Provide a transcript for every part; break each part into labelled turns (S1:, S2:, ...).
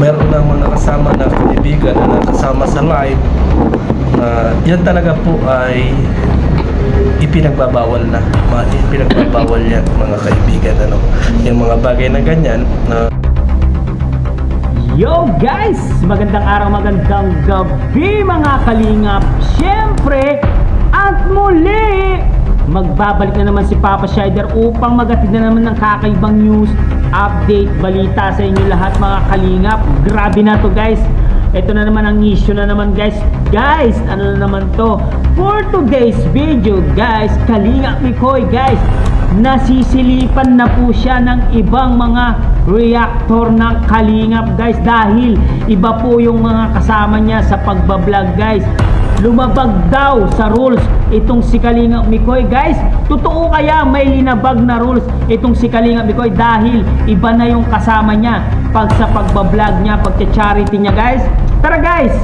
S1: Meron ng mga kasama na kaibigan na nakasama sa live na yan talaga po ay ipinagbabawal na. Ipinagbabawal yan mga kaibigan, ano, yung mga bagay na ganyan na
S2: Yo guys! Magandang araw, magandang gabi mga kalingap. Siyempre, at muli, magbabalik na naman si Papa Shider upang magatid na naman ng kakaibang news, update, balita sa inyo lahat mga kalingap. Grabe na to guys. Ito na naman ang issue na naman guys. Guys, ano na naman to? For today's video guys, Kalingap Mikoy guys, nasisilipan na po siya ng ibang mga reactor ng Kalingap guys, dahil iba po yung mga kasama niya sa pagbablog guys. Lumabag daw sa rules itong si Kalingap Mikoy guys. Totoo kaya may linabag na rules itong si Kalingap Mikoy dahil iba na yung kasama niya pag sa pagbablog niya, pagcha-charity niya guys? Tara guys,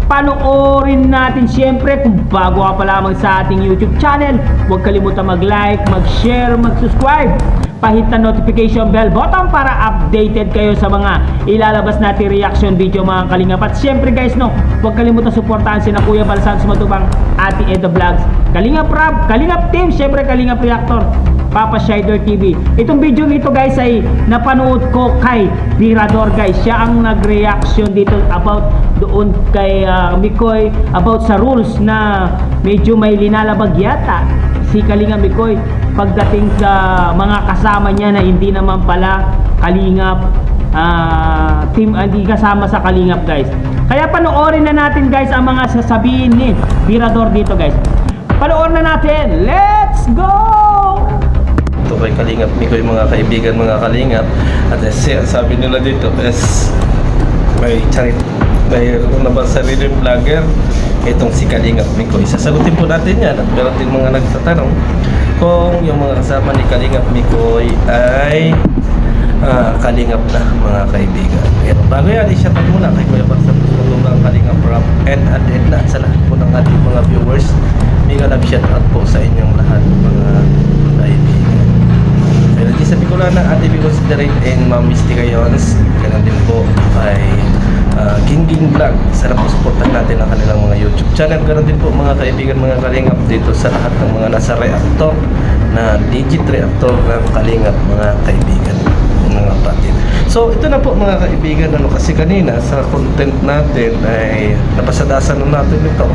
S2: panoorin natin. Siyempre, kung bago ka pa lamang sa ating YouTube channel, huwag kalimutan mag-like, mag-share, mag-subscribe. Pahit na notification bell button para updated kayo sa mga ilalabas natin reaction video mga kalingap. At siyempre guys, no, huwag kalimutan suportahan si na Kuya Bal Santos Matubang, Ate Eda Vlogs, Kalingap Rab, Kalingap Team, siyempre Kalingap Reactor, Papa Shider TV. Itong video nito guys ay napanood ko kay Virador guys. Siya ang nag-reaction dito about doon kay Mikoy, about sa rules na medyo may linalabag yata si Kalingap Mikoy pagdating sa mga kasama niya na hindi naman pala Kalingap team, hindi kasama sa Kalingap guys. Kaya panoorin na natin guys ang mga sasabihin ni Virador dito guys. Panoorin na natin. Let's go!
S1: ito kay Kalingap Mikoy mga kaibigan, mga kalingap. At sabi nila dito is may charity, may naman sariling vlogger itong si Kalingap Mikoy. Sasagutin po natin yan at meron din mga nagtatanong kung yung mga kasama ni Kalingap Mikoy ay Kalingap na mga kaibigan. Pero bago yan, i-shout out muna kay Kuya Bal Santos Matubang, Kalingap Rab, and Adedna sa lahat po ng ating mga viewers. Mega love shout out po sa inyong lahat mga kaibigan. Pero di sa Bicolana, Ate Biconsiderate and Ma'am Misty Gayons, ganun din po ay King Vlog. Sana po supportan natin ang kanilang mga YouTube channel. Ganun din po mga kaibigan, mga kalingap dito sa lahat ng mga nasa reactor na digit reactor ng kalingap mga kaibigan, mga kapatid. So ito na po mga kaibigan, ano, kasi kanina sa content natin ay napasadasan na natin ito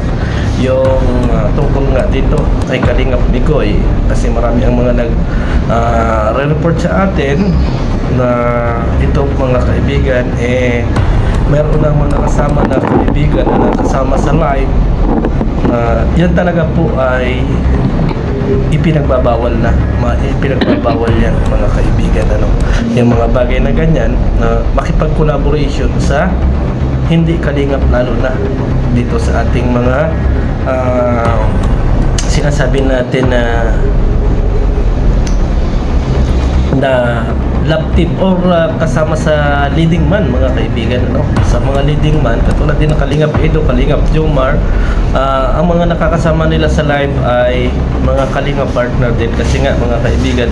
S1: yung tungkol nga dito kay Kalingap Mikoy, kasi marami ang mga re-report sa atin na ito mga kaibigan meron ng mga kasama na kaibigan na nakasama sa live na yan talaga po ay ipinagbabawal na. Ipinagbabawal yan mga kaibigan, ano, yung mga bagay na ganyan na makipag-collaboration sa hindi kalingap, lalo na dito sa ating mga sinasabi natin na love team or kasama sa leading man mga kaibigan, ano, sa mga leading man katulad din ng Kalingap Edo, Kalingap Jomar. Ang mga nakakasama nila sa live ay mga Kalingap partner din, kasi nga mga kaibigan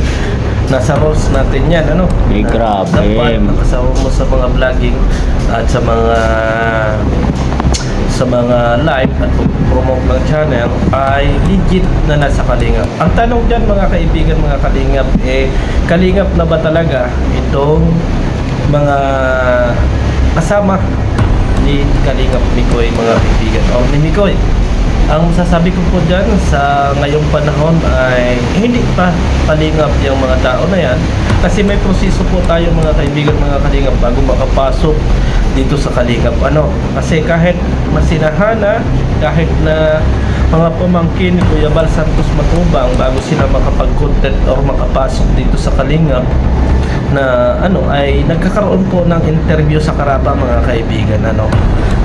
S1: nasa roles natin yan, ano,
S2: Grabe.
S1: dapat nakasama mo sa mga vlogging at sa mga live at promote ng channel ay legit na nasa Kalingap. Ang tanong dyan mga kaibigan, mga kalingap, kalingap na ba talaga itong mga kasama ni Kalingap Mikoy mga kaibigan, o ni Mikoy? Ang masasabi ko po dyan sa ngayong panahon ay hindi pa kalingap yung mga tao na yan, kasi may proseso po tayo mga kaibigan, mga kalingap, bago makapasok dito sa Kalingap, ano, kasi kahit masinahana, kahit na mga pamangkin ni Kuya Bal Santos Matubang, bago sila makapag-content or makapasok dito sa Kalingap na ano, ay nagkakaroon po ng interview sa Karaba mga kaibigan, ano,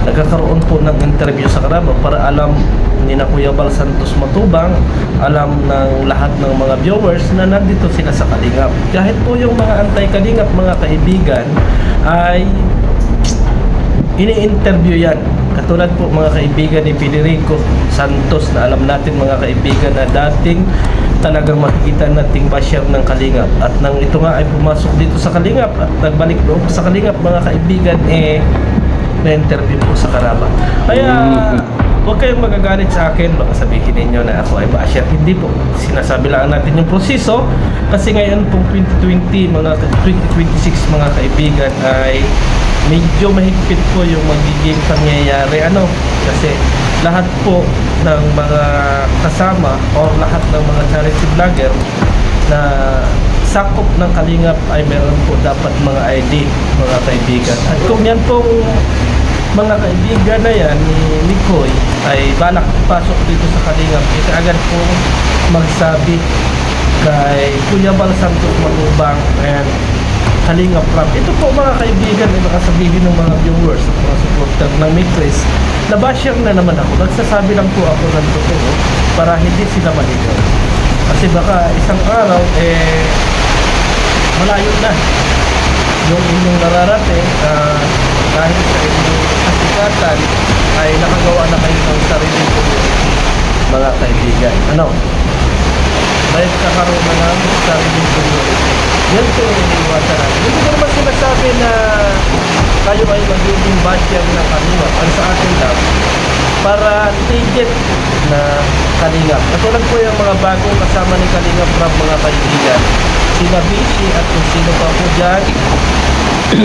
S1: nagkakaroon po ng interview sa Karaba para alam ni na Kuya Bal Santos Matubang, alam ng lahat ng mga viewers na nandito sila sa Kalingap. Kahit po yung mga anti-Kalingap mga kaibigan ay ini-interview yan Katulad po mga kaibigan ni Federico Santos na alam natin mga kaibigan na dating talagang makikita nating basher ng Kalingap. At nang ito nga ay pumasok dito sa Kalingap at nagbalik loob sa Kalingap mga kaibigan, na-interview po sa Karaba. Kaya huwag kayong magagalit sa akin, baka sabihin ninyo na ako ay basher. Hindi po, sinasabi lang natin yung proseso kasi ngayon pong 2026 mga kaibigan ay medyo mahigpit po yung magiging pangyayari. Kasi lahat po ng mga kasama o lahat ng mga charity vlogger na sakop ng Kalingap ay meron po dapat mga ID mga kaibigan. At kung yan pong mga kaibigan na yan ni Mikoy ay balak pasok dito sa Kalingap, agad po magsabi kay Kuya Bal Santos Matubang and Kalingap Rap. Ito po mga kaibigan ay baka sabihin ng mga viewers at mga supporter ng Mikris na basher na naman ako. Nagsasabi lang po ako ng totoo para hindi sila maligaw. Kasi baka isang araw malayo na yung inyong nararating dahil sa inyong kasikatan ay nakagawa na kayo ng sariling community mga kaibigan. May kakaroon na ng sariling community. Yan po yung iniiwasan natin. Hindi ko naman sinasabi na kayo ay magiging basher ng Kalingap. Ang sa akin lang, para legit na Kalingap. Katulad po yung mga bagong kasama ni Kalingap Rap mga kaibigan. Sina Bishi at kung sino pa po dyan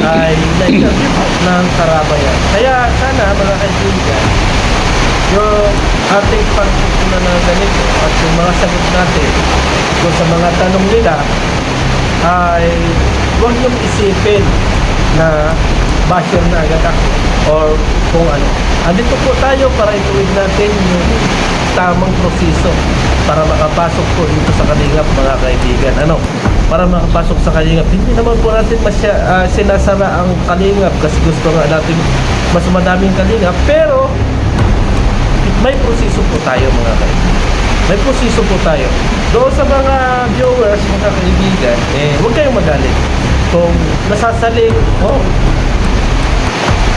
S1: ay na-interview po ng Karaba yan. Kaya sana mga kaibigan, yung ating pagkukunan na ganito at yung mga sagot natin kung sa mga tanong nila ay huwag niyong isipin na basher na agad ako or kung ano. Andito po tayo para ituwid natin yung tamang proseso para makapasok po dito sa Kalingap mga kaibigan. Para makapasok sa Kalingap, hindi naman po natin sinasara ang Kalingap kasi gusto nga natin mas madaming Kalingap, pero may proseso po tayo mga kaibigan. May proseso po tayo. Doon sa mga viewers, mga kaibigan, huwag kayong magalit. Kung nasasaling,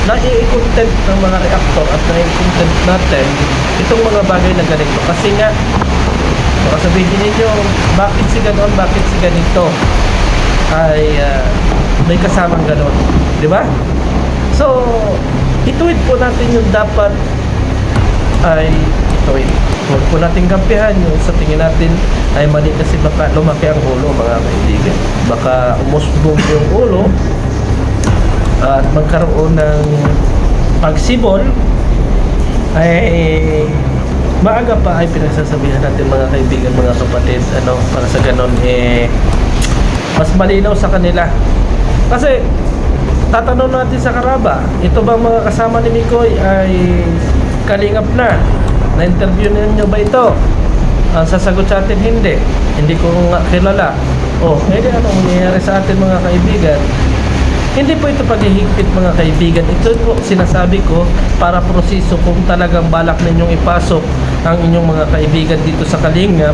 S1: nai-content ng mga reactor at nai-content natin itong mga bagay na ganito. Kasi nga, baka sabihin ninyo, bakit si ganon, bakit si ganito ay may kasamang ganon. Di ba? So, ituwid po natin yung dapat ay ituwid. Huwag po natin kampihan yung sa tingin natin ay mali kasi baka lumaki ang ulo mga kaibigan. Baka umusbong yung ulo at magkaroon ng pagsibol ay maaga pa ay pinagsasabihan natin mga kaibigan, mga kapatid, para sa ganon mas malinaw sa kanila. Kasi tatanong natin sa Karaba, ito bang mga kasama ni Mikoy ay Kalingap na? Na-interview ninyo ba ito? Ang sasagot sa atin, hindi ko nga kilala. Anong mangyayari sa atin mga kaibigan? Hindi po ito paghihigpit mga kaibigan. Ito po sinasabi ko para proseso kung talagang balak ninyong ipasok ang inyong mga kaibigan dito sa Kalingap,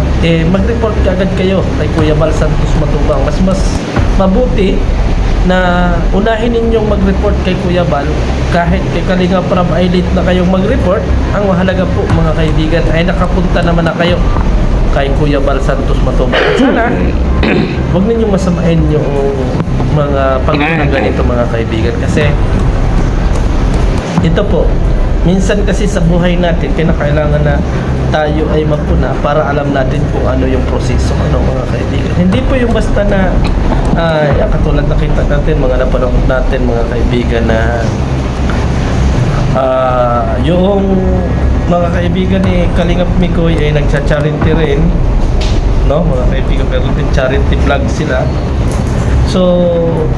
S1: mag-report agad kayo kay Kuya Bal Santos Matubang. Mas mabuti na unahin ninyong mag-report kay Kuya Bal. Kahit kay Kalingap Rap ay late na kayong mag-report, ang mahalaga po mga kaibigan ay nakapunta naman na kayo kay Kuya Bal Santos Matubang. Sana huwag ninyong masamain yung mga pagpunang ganito mga kaibigan, kasi ito po, minsan kasi sa buhay natin kinakailangan na tayo ay magpuna para alam natin kung ano yung proseso mga kaibigan. Hindi po yung basta na katulad nakita natin, mga napanood natin mga kaibigan na yung mga kaibigan ni Kalingap Mikoy ay nagcha-charity rin, mga kaibigan, pero din charity vlog sila. So,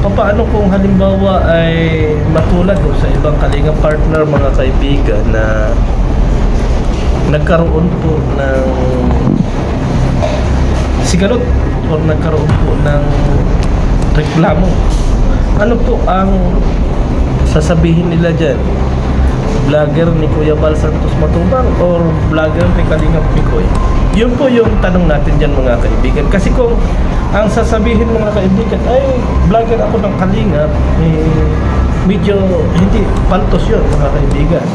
S1: paano kung halimbawa ay matulad sa ibang Kalingap partner mga kaibigan na nagkaroon po ng sigalot o nagkaroon po ng reklamo? Ano po ang sasabihin nila dyan? Vlogger ni Kuya Bal Santos Matubang or vlogger ni Kalingap Mikoy? Yun po yung tanong natin dyan mga kaibigan. Kasi kung ang sasabihin mga kaibigan ay vlogger ako ng Kalingap, medyo hindi pantos yun mga kaibigan.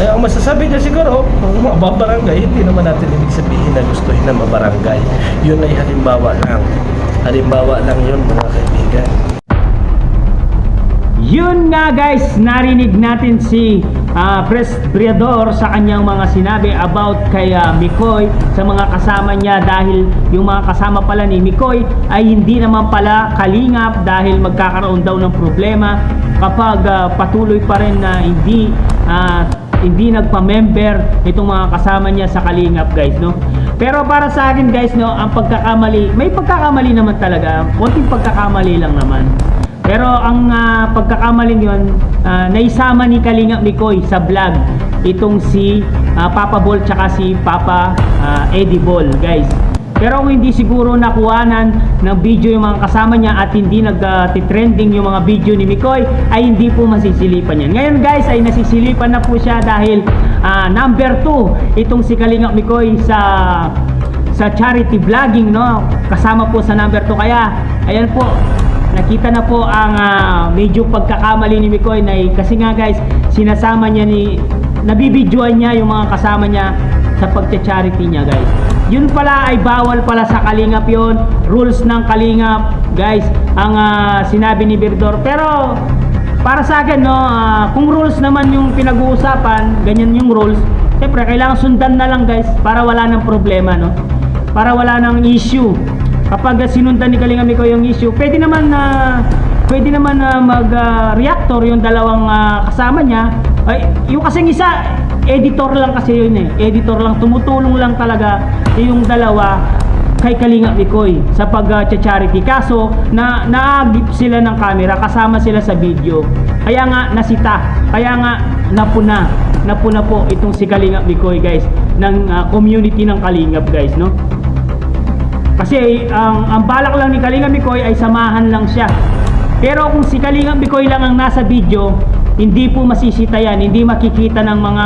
S1: Ay, ang masasabi niya siguro, kung mababarangay, hindi naman natin ibig sabihin na gustuhin na mabarangay. Yun ay halimbawa lang. Halimbawa lang yun, mga kaibigan.
S2: Yun nga guys, narinig natin si Pres Briador sa kanyang mga sinabi about kay Mikoy sa mga kasama niya, dahil yung mga kasama pala ni Mikoy ay hindi naman pala kalingap dahil magkakaroon daw ng problema kapag patuloy pa rin na hindi nagpa-member itong mga kasama niya sa kalingap guys, no? Pero para sa akin guys, no, ang pagkakamali, may pagkakamali naman talaga, konting pagkakamali lang naman. Pero ang pagkakamaling yun, naisama ni Kalingap Mikoy sa vlog itong si Papa Bol tsaka si Papa Eddie Bol guys. Pero kung hindi siguro nakuhanan ng video yung mga kasama niya at hindi nag-trending yung mga video ni Mikoy, ay hindi po masisilipan yan. Ngayon guys ay nasisilipan na po siya dahil number 2 itong si Kalingap Mikoy sa charity vlogging, no? Kasama po sa number 2. Kaya ayan po, nakita na po ang medyo pagkakamali ni Mikoy na kasi nga guys, sinasama niya nabibidyoan niya yung mga kasama niya sa pagcha-charity niya guys. Yun pala ay bawal pala sa Kalingap yun. Rules ng Kalingap guys ang sinabi ni Briador. Pero para sa akin, no, kung rules naman yung pinag-uusapan, ganyan yung rules, siyempre kailangan sundan na lang guys para wala ng problema, no? Para wala ng issue. Kapag sinundan ni Kalingap Mikoy yung issue, pwede naman mag-reactor yung dalawang kasama niya. Ay, yung kasing isa, editor lang kasi yun eh. Editor lang, tumutulong lang talaga yung dalawa kay Kalingap Mikoy sa pag-charity. Kaso, naagip sila ng camera, kasama sila sa video. Kaya nga nasita, kaya nga napuna po itong si Kalingap Mikoy guys, ng community ng Kalingap guys, no? Kasi ang balak lang ni Kalingap Mikoy ay samahan lang siya. Pero kung si Kalingap Mikoy lang ang nasa video, hindi po masisita yan, hindi makikita ng mga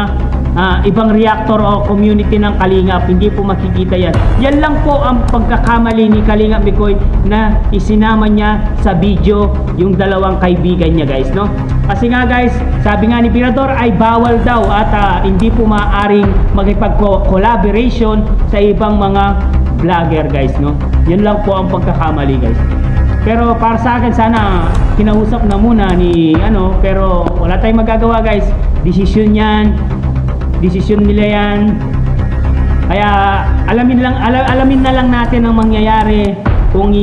S2: ibang reactor o community ng Kalingap, hindi po makikita yan. Yan lang po ang pagkakamali ni Kalingap Mikoy na isinama niya sa video yung dalawang kaibigan niya guys, no? Kasi nga guys, sabi nga ni Briador ay bawal daw at hindi po maaaring magipag-collaboration sa ibang mga vlogger guys, no? Yan lang po ang pagkakamali guys. Pero para sa akin, sana kinausap na muna ni pero wala tayong magagawa guys. Desisyon nila yan. Kaya alamin na lang natin ang mangyayari kung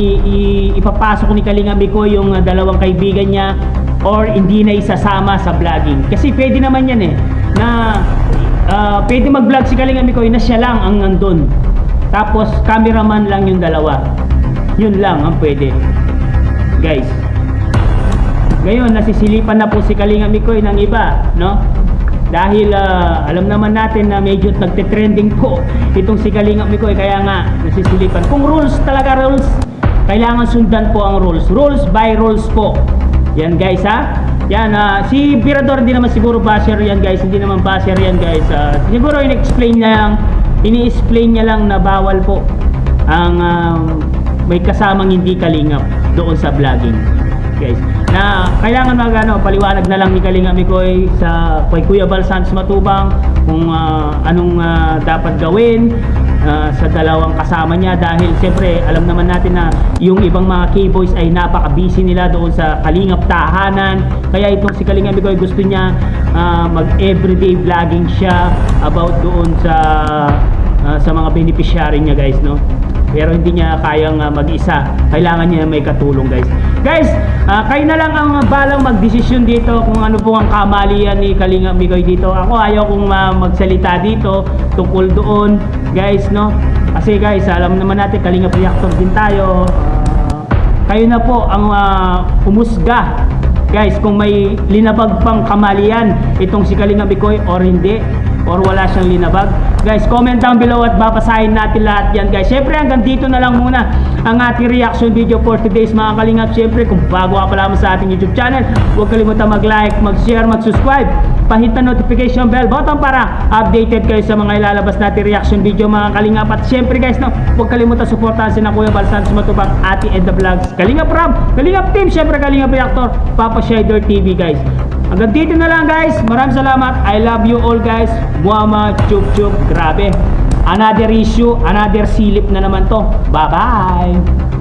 S2: ipapasok ni Kalingap Mikoy yung dalawang kaibigan niya or hindi na isasama sa vlogging. Kasi pwede naman yan eh, na pwede mag-vlog si Kalingap Mikoy na siya lang ang nandun. Tapos cameraman lang yung dalawa. Yun lang ang pwede guys. Ngayon nasisilipan na po si Kalingap Mikoy ng iba, no? Dahil alam naman natin na medyo nagte-trending po itong si Kalingap Mikoy, kaya nga nasisilipan. Kung rules talaga, rules, kailangan sundan po ang rules. Rules by rules po. Yan guys ha. Yan si Briador hindi naman siguro basher yan guys. Hindi naman basher yan guys. Siguro in-explain niya lang na bawal po ang may kasamang hindi kalingap doon sa vlogging guys, na kailangan paliwanag na lang ni Kalingap Mikoy sa kay Kuya Bal Santos Matubang kung anong dapat gawin sa dalawang kasama niya, dahil siyempre alam naman natin na yung ibang mga K-boys ay napaka-busy nila doon sa Kalingap tahanan. Kaya itong si Kalingap Mikoy gusto niya mag-everyday vlogging siya about doon sa mga beneficiary niya guys, no? Pero hindi niya kayang mag-isa. Kailangan niya may katulong guys. Guys, kayo na lang ang balang magdesisyon dito kung ano po ang kamalian ni Kalingap Mikoy dito. Ako ayaw kong magsalita dito tungkol doon guys, no? Kasi guys, alam naman natin Kalingap reactor din tayo. Kayo na po ang umusga guys kung may linabag pang kamalian itong si Kalingap Mikoy or hindi, or wala siyang linabag. Guys, comment down below at babasahin natin lahat yan guys. Siyempre hanggang dito na lang muna ang ating reaction video for today's mga Kalingap. Siyempre kung bago ka pa lamang sa ating YouTube channel, huwag kalimutan mag-like, mag-share, mag-subscribe, pahit na notification bell button para updated kayo sa mga ilalabas natin reaction video mga Kalingap. At siyempre guys, no, huwag kalimutan suportahan si Kuya Bal Santos Matubang, Ate Edna Vlogs, Kalingap Ram, Kalingap Team, siyempre Kalingap Reactor, Papa Shader TV guys. Hanggang dito na lang guys. Maraming salamat. I love you all guys. Muama, chup chup. Grabe. Another issue, another silip na naman to. Bye-bye.